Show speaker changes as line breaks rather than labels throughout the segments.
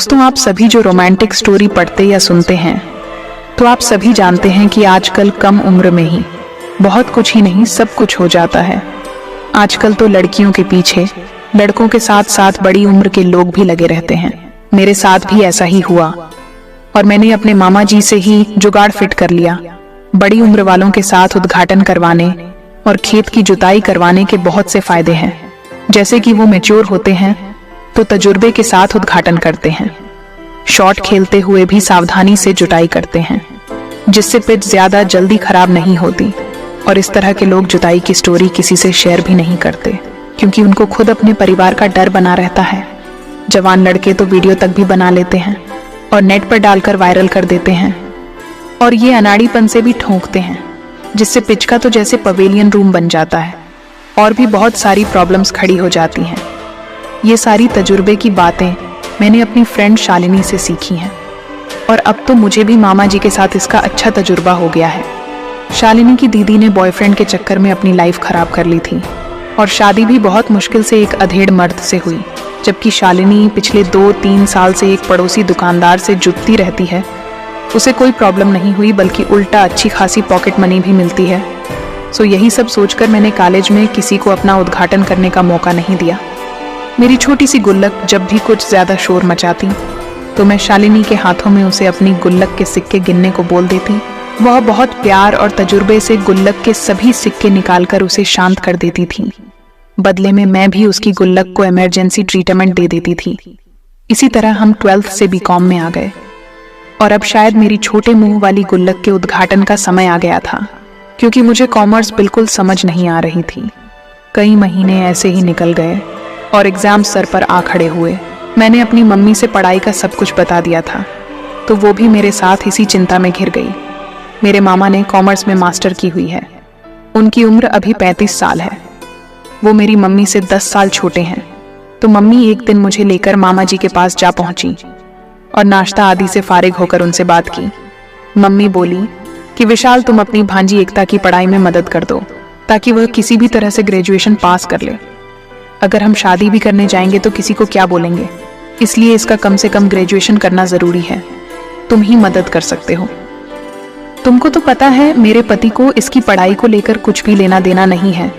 दोस्तों, आप सभी जो रोमांटिक स्टोरी पढ़ते या सुनते हैं, तो आप सभी जानते हैं कि आजकल कम उम्र में ही बहुत कुछ ही नहीं सब कुछ हो जाता है। आजकल तो लड़कियों के पीछे लड़कों के साथ साथ बड़ी उम्र के लोग भी लगे रहते हैं। मेरे साथ भी ऐसा ही हुआ और मैंने अपने मामा जी से ही जुगाड़ फिट कर लिया। बड़ी उम्र वालों के साथ उद्घाटन करवाने और खेत की जुताई करवाने के बहुत से फायदे हैं। जैसे कि वो मैच्योर होते हैं तो तजुर्बे के साथ उद्घाटन करते हैं। शॉट खेलते हुए भी सावधानी से जुताई करते हैं, जिससे पिच ज्यादा जल्दी खराब नहीं होती। और इस तरह के लोग जुताई की स्टोरी किसी से शेयर भी नहीं करते, क्योंकि उनको खुद अपने परिवार का डर बना रहता है। जवान लड़के तो वीडियो तक भी बना लेते हैं और नेट पर डालकर वायरल कर देते हैं, और ये अनाड़ीपन से भी ठोंकते हैं, जिससे पिच का तो जैसे पवेलियन रूम बन जाता है और भी बहुत सारी प्रॉब्लम्स खड़ी हो जाती हैं। ये सारी तजुर्बे की बातें मैंने अपनी फ्रेंड शालिनी से सीखी हैं, और अब तो मुझे भी मामा जी के साथ इसका अच्छा तजुर्बा हो गया है। शालिनी की दीदी ने बॉयफ्रेंड के चक्कर में अपनी लाइफ खराब कर ली थी, और शादी भी बहुत मुश्किल से एक अधेड़ मर्द से हुई। जबकि शालिनी पिछले 2-3 साल से एक पड़ोसी दुकानदार से जुटती रहती है। उसे कोई प्रॉब्लम नहीं हुई, बल्कि उल्टा अच्छी खासी पॉकेट मनी भी मिलती है। सो यही सब सोचकर मैंने कॉलेज में किसी को अपना उद्घाटन करने का मौका नहीं दिया। मेरी छोटी सी गुल्लक जब भी कुछ ज्यादा शोर मचाती तो मैं शालिनी के हाथों में उसे अपनी गुल्लक के सिक्के गिनने को बोल देती। वह बहुत प्यार और तजुर्बे से गुल्लक के सभी सिक्के निकालकर उसे शांत कर देती थी। बदले में मैं भी उसकी गुल्लक को इमरजेंसी ट्रीटमेंट दे देती थी। इसी तरह हम 12th से बीकॉम में आ गए, और अब शायद मेरी छोटे मुंह वाली गुल्लक के उद्घाटन का समय आ गया था, क्योंकि मुझे कॉमर्स बिल्कुल समझ नहीं आ रही थी। कई महीने ऐसे ही निकल गए और एग्जाम सर पर आ खड़े हुए। मैंने अपनी मम्मी से पढ़ाई का सब कुछ बता दिया था, तो वो भी मेरे साथ इसी चिंता में घिर गई। मेरे मामा ने कॉमर्स में मास्टर की हुई है। उनकी उम्र अभी 35 साल है। वो मेरी मम्मी से 10 साल छोटे हैं। तो मम्मी एक दिन मुझे लेकर मामा जी के पास जा पहुंची और नाश्ता आदि से फारिग होकर उनसे बात की। मम्मी बोली कि विशाल, तुम अपनी भांजी एकता की पढ़ाई में मदद कर दो, ताकि वह किसी भी तरह से ग्रेजुएशन पास कर ले। अगर हम शादी भी करने जाएंगे तो किसी को क्या बोलेंगे, इसलिए इसका कम से कम ग्रेजुएशन करना जरूरी है। तुम ही मदद कर सकते हो। तुमको तो पता है मेरे पति को इसकी पढ़ाई को लेकर कुछ भी लेना देना नहीं है।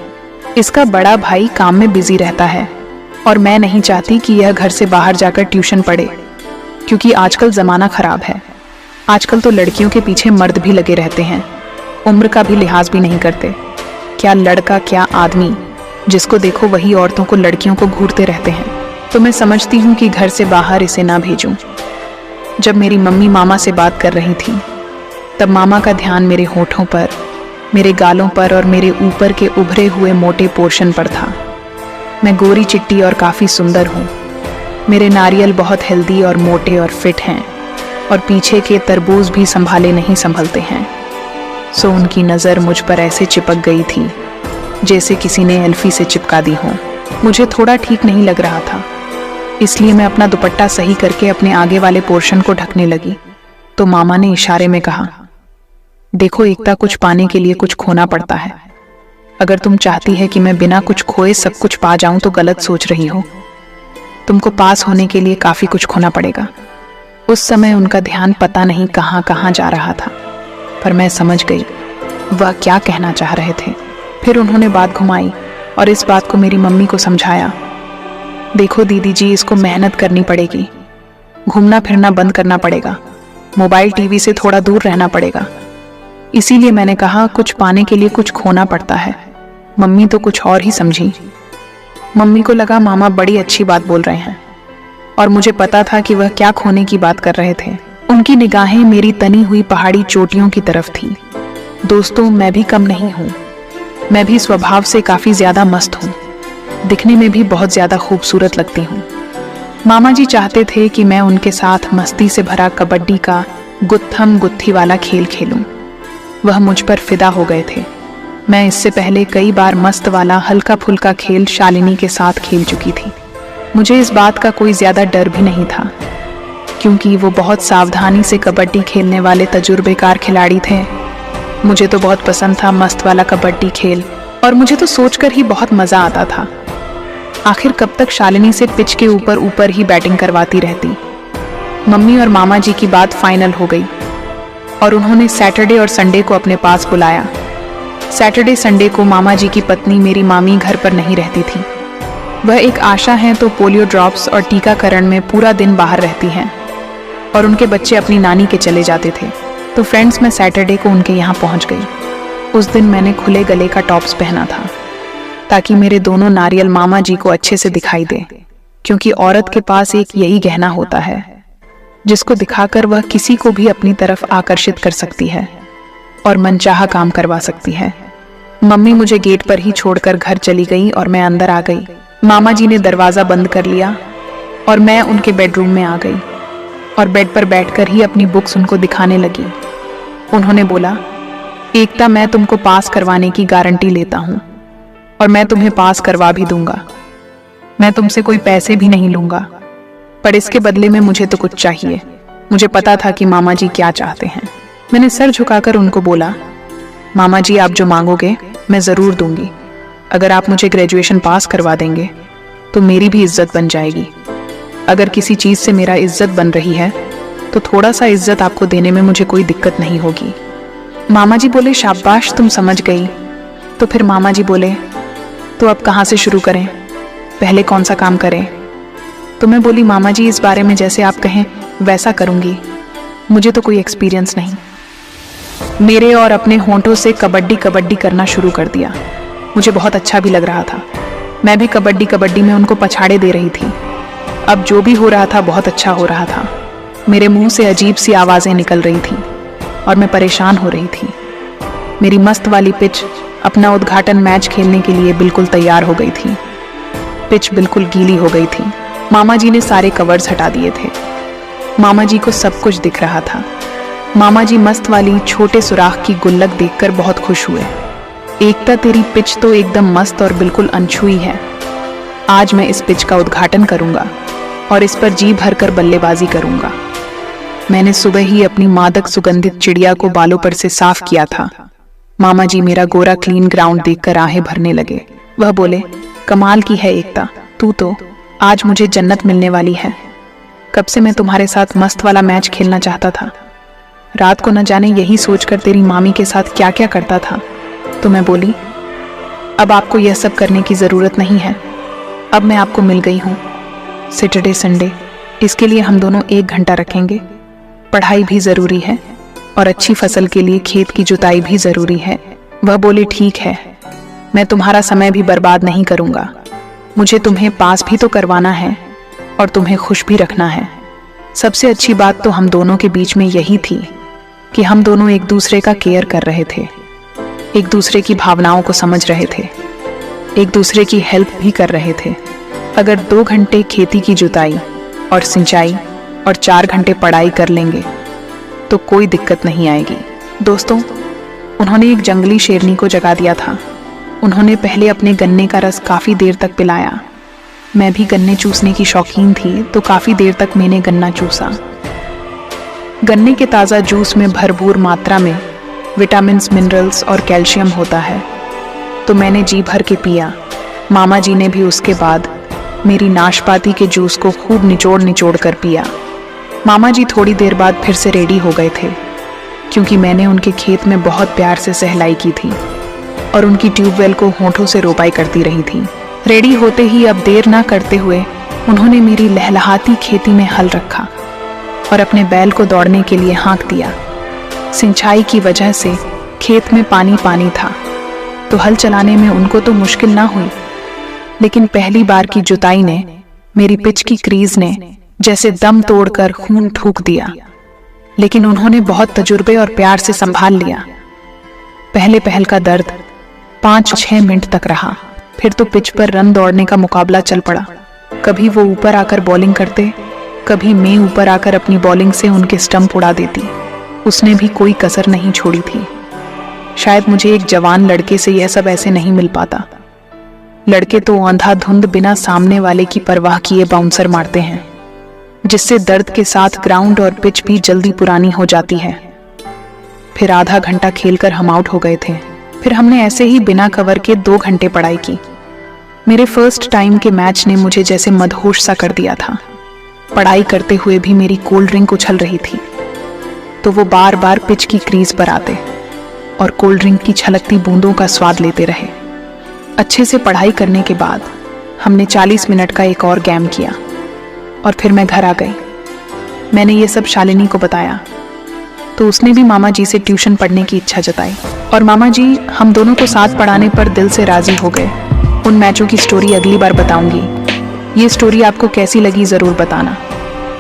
इसका बड़ा भाई काम में बिजी रहता है, और मैं नहीं चाहती कि यह घर से बाहर जाकर ट्यूशन पढ़े, क्योंकि आजकल जमाना खराब है। आजकल तो लड़कियों के पीछे मर्द भी लगे रहते हैं, उम्र का भी लिहाज भी नहीं करते। क्या लड़का क्या आदमी, जिसको देखो वही औरतों को लड़कियों को घूरते रहते हैं। तो मैं समझती हूँ कि घर से बाहर इसे ना भेजूं। जब मेरी मम्मी मामा से बात कर रही थी, तब मामा का ध्यान मेरे होठों पर, मेरे गालों पर और मेरे ऊपर के उभरे हुए मोटे पोर्शन पर था। मैं गोरी चिट्टी और काफ़ी सुंदर हूँ। मेरे नारियल बहुत हेल्दी और मोटे और फिट हैं, और पीछे के तरबूज भी संभाले नहीं संभलते हैं। सो उनकी नज़र मुझ पर ऐसे चिपक गई थी जैसे किसी ने एल्फी से चिपका दी हो। मुझे थोड़ा ठीक नहीं लग रहा था, इसलिए मैं अपना दुपट्टा सही करके अपने आगे वाले पोर्शन को ढकने लगी। तो मामा ने इशारे में कहा, देखो एकता, कुछ पाने के लिए कुछ खोना पड़ता है। अगर तुम चाहती है कि मैं बिना कुछ खोए सब कुछ पा जाऊं तो गलत सोच रही हो। तुमको पास होने के लिए काफी कुछ खोना पड़ेगा। उस समय उनका ध्यान पता नहीं कहां कहां जा रहा था, पर मैं समझ गई वह क्या कहना चाह रहे थे। फिर उन्होंने बात घुमाई और इस बात को मेरी मम्मी को समझाया। देखो दीदी जी, इसको मेहनत करनी पड़ेगी, घूमना फिरना बंद करना पड़ेगा, मोबाइल टीवी से थोड़ा दूर रहना पड़ेगा। इसीलिए मैंने कहा कुछ पाने के लिए कुछ खोना पड़ता है। मम्मी तो कुछ और ही समझी। मम्मी को लगा मामा बड़ी अच्छी बात बोल रहे हैं, और मुझे पता था कि वह क्या खोने की बात कर रहे थे। उनकी निगाहें मेरी तनी हुई पहाड़ी चोटियों की तरफ थी। दोस्तों, मैं भी कम नहीं हूँ। मैं भी स्वभाव से काफी ज्यादा मस्त हूँ, दिखने में भी बहुत ज्यादा खूबसूरत लगती हूँ। मामा जी चाहते थे कि मैं उनके साथ मस्ती से भरा कबड्डी का गुत्थम गुत्थी वाला खेल खेलूं। वह मुझ पर फिदा हो गए थे। मैं इससे पहले कई बार मस्त वाला हल्का फुल्का खेल शालिनी के साथ खेल चुकी थी। मुझे इस बात का कोई ज्यादा डर भी नहीं था, क्योंकि वो बहुत सावधानी से कबड्डी खेलने वाले तजुर्बेकार खिलाड़ी थे। मुझे तो बहुत पसंद था मस्त वाला कबड्डी खेल, और मुझे तो सोचकर ही बहुत मजा आता था। आखिर कब तक शालिनी से पिच के ऊपर ऊपर ही बैटिंग करवाती रहती। मम्मी और मामा जी की बात फाइनल हो गई और उन्होंने सैटरडे और संडे को अपने पास बुलाया। सैटरडे संडे को मामा जी की पत्नी मेरी मामी घर पर नहीं रहती थी। वह एक आशा हैं तो पोलियो ड्रॉप्स और टीकाकरण में पूरा दिन बाहर रहती हैं और उनके बच्चे अपनी नानी के चले जाते थे। तो फ्रेंड्स, मैं सैटरडे को उनके यहाँ पहुँच गई। उस दिन मैंने खुले गले का टॉप्स पहना था ताकि मेरे दोनों नारियल मामा जी को अच्छे से दिखाई दे, क्योंकि औरत के पास एक यही गहना होता है जिसको दिखाकर वह किसी को भी अपनी तरफ आकर्षित कर सकती है और मनचाहा काम करवा सकती है। मम्मी मुझे गेट पर ही छोड़कर घर चली गई और मैं अंदर आ गई। मामा जी ने दरवाज़ा बंद कर लिया और मैं उनके बेडरूम में आ गई और बेड पर बैठकर ही अपनी बुक्स उनको दिखाने लगी। उन्होंने बोला, एकता, मैं तुमको पास करवाने की गारंटी लेता हूँ और मैं तुम्हें पास करवा भी दूंगा। मैं तुमसे कोई पैसे भी नहीं लूंगा, पर इसके बदले में मुझे तो कुछ चाहिए। मुझे पता था कि मामा जी क्या चाहते हैं। मैंने सर झुकाकर उनको बोला, मामा जी, आप जो मांगोगे मैं ज़रूर दूंगी। अगर आप मुझे ग्रेजुएशन पास करवा देंगे तो मेरी भी इज्जत बन जाएगी। अगर किसी चीज़ से मेरा इज्जत बन रही है तो थोड़ा सा इज्जत आपको देने में मुझे कोई दिक्कत नहीं होगी। मामा जी बोले, शाबाश, तुम समझ गई। तो फिर मामा जी बोले, तो अब कहाँ से शुरू करें, पहले कौन सा काम करें? तो मैं बोली, मामा जी, इस बारे में जैसे आप कहें वैसा करूँगी, मुझे तो कोई एक्सपीरियंस नहीं। मेरे और अपने होंठों से कबड्डी कबड्डी करना शुरू कर दिया। मुझे बहुत अच्छा भी लग रहा था। मैं भी कबड्डी कबड्डी में उनको पछाड़े दे रही थी। अब जो भी हो रहा था बहुत अच्छा हो रहा था। मेरे मुंह से अजीब सी आवाज़ें निकल रही थीं और मैं परेशान हो रही थी। मेरी मस्त वाली पिच अपना उद्घाटन मैच खेलने के लिए बिल्कुल तैयार हो गई थी। पिच बिल्कुल गीली हो गई थी। मामा जी ने सारे कवर्स हटा दिए थे। मामा जी को सब कुछ दिख रहा था। मामा जी मस्त वाली छोटे सुराख की गुल्लक देखकर बहुत खुश हुए। एकता, तेरी पिच तो एकदम मस्त और बिल्कुल अनछुई है। आज मैं इस पिच का उद्घाटन करूंगा और इस पर जी भरकर बल्लेबाजी करूंगा। मैंने सुबह ही अपनी मादक सुगंधित चिड़िया को बालों पर से साफ किया था। मामा जी मेरा गोरा क्लीन ग्राउंड देखकर आहें भरने लगे। वह बोले, कमाल की है एकता, तू तो आज मुझे जन्नत मिलने वाली है। कब से मैं तुम्हारे साथ मस्त वाला मैच खेलना चाहता था। रात को न जाने यही सोचकर तेरी मामी के साथ क्या क्या करता था। तो मैं बोली, अब आपको यह सब करने की ज़रूरत नहीं है। अब मैं आपको मिल गई हूँ। सैटरडे संडे, इसके लिए हम दोनों 1 घंटा रखेंगे। पढ़ाई भी ज़रूरी है और अच्छी फसल के लिए खेत की जुताई भी ज़रूरी है। वह बोले, ठीक है, मैं तुम्हारा समय भी बर्बाद नहीं करूँगा। मुझे तुम्हें पास भी तो करवाना है और तुम्हें खुश भी रखना है। सबसे अच्छी बात तो हम दोनों के बीच में यही थी कि हम दोनों एक दूसरे का केयर कर रहे थे, एक दूसरे की भावनाओं को समझ रहे थे, एक दूसरे की हेल्प भी कर रहे थे। अगर 2 घंटे खेती की जुताई और सिंचाई और 4 घंटे पढ़ाई कर लेंगे तो कोई दिक्कत नहीं आएगी। दोस्तों, उन्होंने एक जंगली शेरनी को जगा दिया था। उन्होंने पहले अपने गन्ने का रस काफ़ी देर तक पिलाया। मैं भी गन्ने चूसने की शौकीन थी तो काफ़ी देर तक मैंने गन्ना चूसा। गन्ने के ताज़ा जूस में भरपूर मात्रा में विटामिन्स, मिनरल्स और कैल्शियम होता है, तो मैंने जी भर के पिया। मामा जी ने भी उसके बाद मेरी नाशपाती के जूस को खूब निचोड़ निचोड़ कर पिया। मामा जी थोड़ी देर बाद फिर से रेडी हो गए थे, क्योंकि मैंने उनके खेत में बहुत प्यार से सहलाई की थी और उनकी ट्यूबवेल को होंठों से रोपाई करती रही थी। रेडी होते ही अब देर ना करते हुए उन्होंने मेरी लहलहाती खेती में हल रखा और अपने बैल को दौड़ने के लिए हाँक दिया। सिंचाई की वजह से खेत में पानी पानी था, तो हल चलाने में उनको तो मुश्किल ना हुई, लेकिन पहली बार की जुताई ने मेरी पिच की क्रीज ने जैसे दम तोड़कर खून ठूक दिया। लेकिन उन्होंने बहुत तजुर्बे और प्यार से संभाल लिया। पहले पहल का दर्द 5-6 मिनट तक रहा, फिर तो पिच पर रन दौड़ने का मुकाबला चल पड़ा। कभी वो ऊपर आकर बॉलिंग करते, कभी मैं ऊपर आकर अपनी बॉलिंग से उनके स्टंप उड़ा देती। उसने भी कोई कसर नहीं छोड़ी थी। शायद मुझे एक जवान लड़के से यह सब ऐसे नहीं मिल पाता। लड़के तो अंधाधुंध बिना सामने वाले की परवाह किए बाउंसर मारते हैं, जिससे दर्द के साथ ग्राउंड और पिच भी जल्दी पुरानी हो जाती है। फिर आधा घंटा खेलकर हम आउट हो गए थे। फिर हमने ऐसे ही बिना कवर के 2 घंटे पढ़ाई की। मेरे फर्स्ट टाइम के मैच ने मुझे जैसे मदहोश सा कर दिया था। पढ़ाई करते हुए भी मेरी कोल्ड ड्रिंक उछल रही थी तो वो बार बार पिच की क्रीज पर आते और कोल्ड ड्रिंक की छलकती बूंदों का स्वाद लेते रहे। अच्छे से पढ़ाई करने के बाद हमने 40 मिनट का एक और गेम किया और फिर मैं घर आ गई। मैंने ये सब शालिनी को बताया तो उसने भी मामा जी से ट्यूशन पढ़ने की इच्छा जताई और मामा जी हम दोनों को साथ पढ़ाने पर दिल से राजी हो गए। उन मैचों की स्टोरी अगली बार बताऊंगी। ये स्टोरी आपको कैसी लगी ज़रूर बताना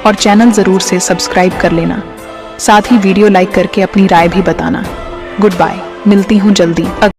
और चैनल ज़रूर से सब्सक्राइब कर लेना। साथ ही वीडियो लाइक करके अपनी राय भी बताना। गुड बाय, मिलती हूँ जल्दी।